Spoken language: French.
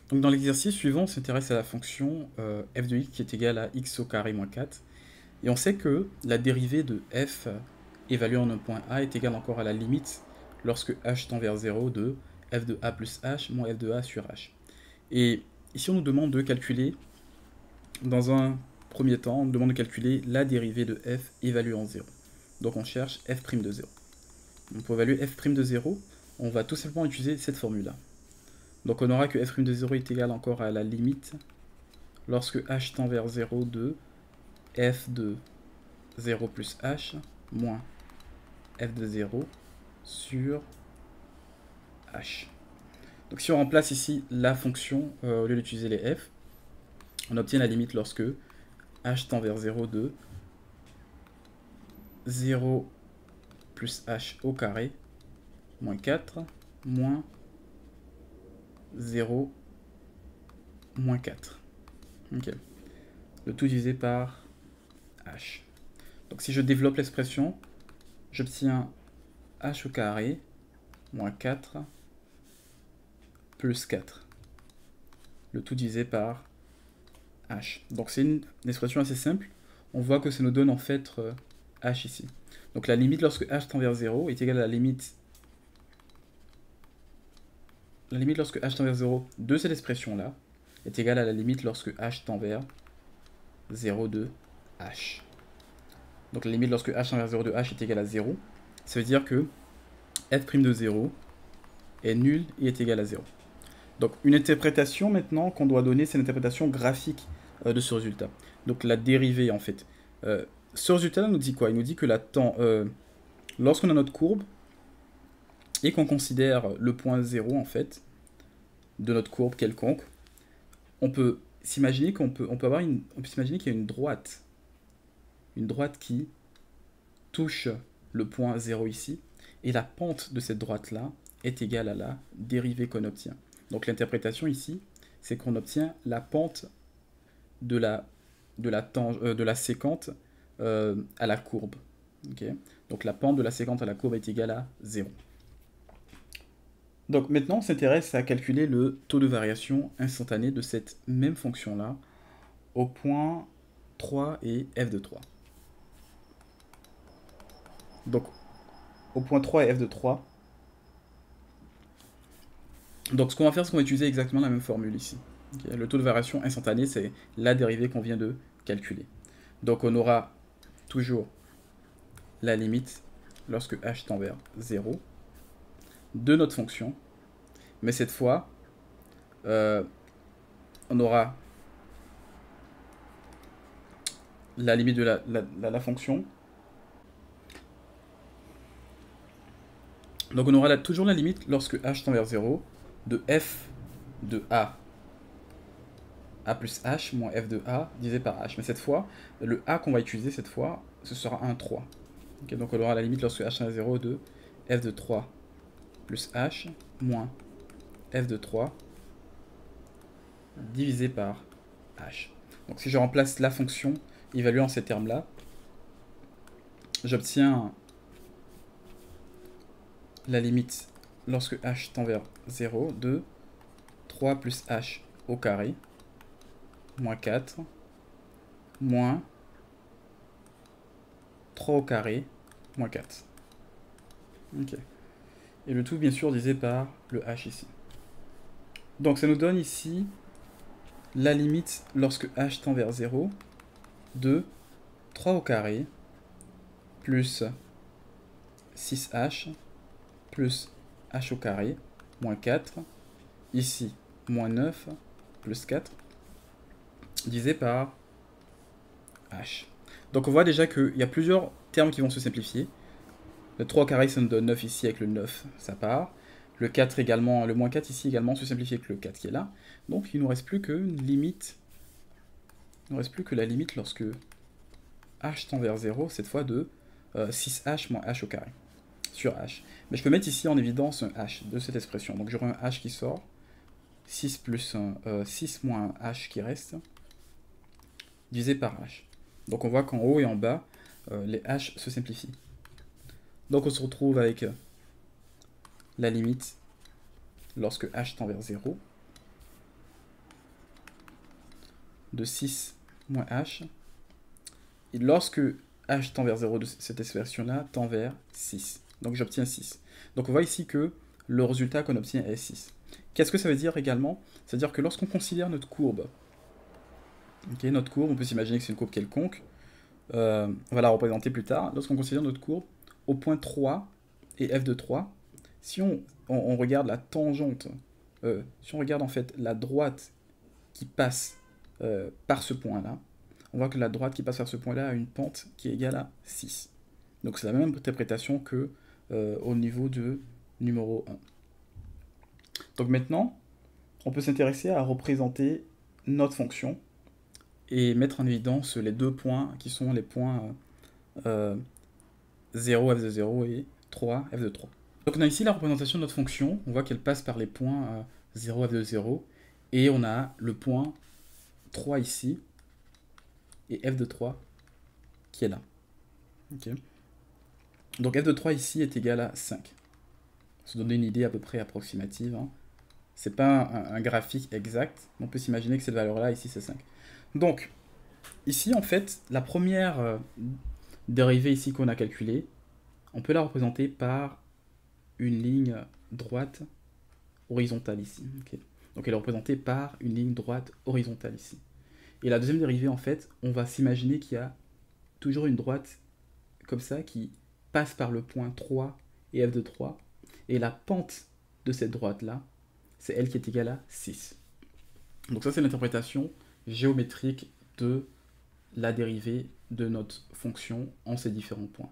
Donc dans l'exercice suivant, on s'intéresse à la fonction f de x qui est égale à x au carré moins 4. Et on sait que la dérivée de f évaluée en un point A est égale encore à la limite lorsque h tend vers 0 de f de a plus h moins f de a sur h. Et ici on nous demande de calculer, dans un premier temps, on nous demande de calculer la dérivée de f évaluée en 0. Donc on cherche f' de 0. Donc pour évaluer f' de 0, on va tout simplement utiliser cette formule-là. Donc on aura que f' de 0 est égal encore à la limite lorsque h tend vers 0 de f de 0 plus h moins f de 0 sur h. Donc si on remplace ici la fonction, au lieu d'utiliser les f, on obtient la limite lorsque h tend vers 0 de 0 plus h au carré moins 4 moins 0 moins 4. Okay. Le tout divisé par h. Donc si je développe l'expression, j'obtiens h au carré moins 4 plus 4. Le tout divisé par h. Donc c'est une expression assez simple. On voit que ça nous donne en fait h ici. Donc la limite lorsque h tend vers 0 est égale à la limite lorsque h tend vers 0 de cette expression-là est égale à la limite lorsque h tend vers 0 de h. Donc la limite lorsque h tend vers 0 de h est égale à 0. Ça veut dire que f' de 0 est nul et est égal à 0. Donc une interprétation maintenant qu'on doit donner, c'est l'interprétation graphique de ce résultat. Donc la dérivée en fait. Ce résultat nous dit quoi? Il nous dit que lorsqu'on a notre courbe et qu'on considère le point 0 en fait de notre courbe quelconque, on peut s'imaginer s'imaginer qu'il y a une droite qui touche le point 0 ici, et la pente de cette droite-là est égale à la dérivée qu'on obtient. Donc l'interprétation ici, c'est qu'on obtient la pente de la sécante à la courbe. Okay. Donc la pente de la sécante à la courbe est égale à 0. Donc maintenant, on s'intéresse à calculer le taux de variation instantané de cette même fonction-là au point 3 et f de 3. Donc au point 3 et f de 3, donc ce qu'on va faire, c'est qu'on va utiliser exactement la même formule ici. Okay. Le taux de variation instantané, c'est la dérivée qu'on vient de calculer. Donc on aura toujours la limite lorsque h tend vers 0 de notre fonction, mais cette fois, on aura la limite de la fonction. Donc on aura toujours la limite lorsque h tend vers 0 de f de a plus h moins f de a divisé par h. Mais cette fois, le a qu'on va utiliser cette fois, ce sera un 3. Okay, donc on aura la limite lorsque h tend vers 0 de f de 3 plus h moins f de 3 divisé par h. Donc si je remplace la fonction évaluée en ces termes-là, j'obtiens la limite lorsque h tend vers 0 de 3 plus h au carré moins 4 moins 3 au carré moins 4. Ok. Et le tout bien sûr divisé par le h ici. Donc ça nous donne ici la limite lorsque h tend vers 0 de 3 au carré plus 6h plus h au carré moins 4, ici moins 9 plus 4, divisé par h. Donc on voit déjà qu'il y a plusieurs termes qui vont se simplifier. Le 3 au carré, ça nous donne 9 ici, avec le 9, ça part. Le 4 également, le moins 4 ici également se simplifie avec le 4 qui est là. Donc il ne nous reste plus que une limite. Il ne nous reste plus que la limite lorsque h tend vers 0, cette fois de 6h moins h au carré sur h. Mais je peux mettre ici en évidence un h de cette expression. Donc j'aurai un h qui sort, 6 plus 6 moins un h qui reste, divisé par h. Donc on voit qu'en haut et en bas, les h se simplifient. Donc on se retrouve avec la limite lorsque h tend vers 0 de 6 moins h. Et lorsque h tend vers 0 de cette expression-là, tend vers 6. Donc j'obtiens 6. Donc on voit ici que le résultat qu'on obtient est 6. Qu'est-ce que ça veut dire également? C'est-à-dire que lorsqu'on considère notre courbe, notre courbe, on peut s'imaginer que c'est une courbe quelconque, on va la représenter plus tard. Lorsqu'on considère notre courbe, au point 3 et f de 3, si on regarde la tangente, si on regarde en fait la droite qui passe par ce point-là, on voit que la droite qui passe par ce point-là a une pente qui est égale à 6. Donc c'est la même interprétation que au niveau de numéro 1. Donc maintenant, on peut s'intéresser à représenter notre fonction et mettre en évidence les deux points qui sont les points 0 f de 0 et 3 f de 3. Donc on a ici la représentation de notre fonction, on voit qu'elle passe par les points 0 f de 0 et on a le point 3 ici et f de 3 qui est là. Okay. Donc f de 3 ici est égal à 5. Pour se donner une idée à peu près approximative. Hein. C'est pas un graphique exact, mais on peut s'imaginer que cette valeur-là, ici, c'est 5. Donc, ici, en fait, la première dérivée ici qu'on a calculée, on peut la représenter par une ligne droite horizontale ici. Okay. Donc, elle est représentée par une ligne droite horizontale ici. Et la deuxième dérivée, en fait, on va s'imaginer qu'il y a toujours une droite comme ça qui passe par le point 3 et f de 3. Et la pente de cette droite-là, c'est elle qui est égale à 6. Donc ça, c'est l'interprétation géométrique de la dérivée de notre fonction en ces différents points.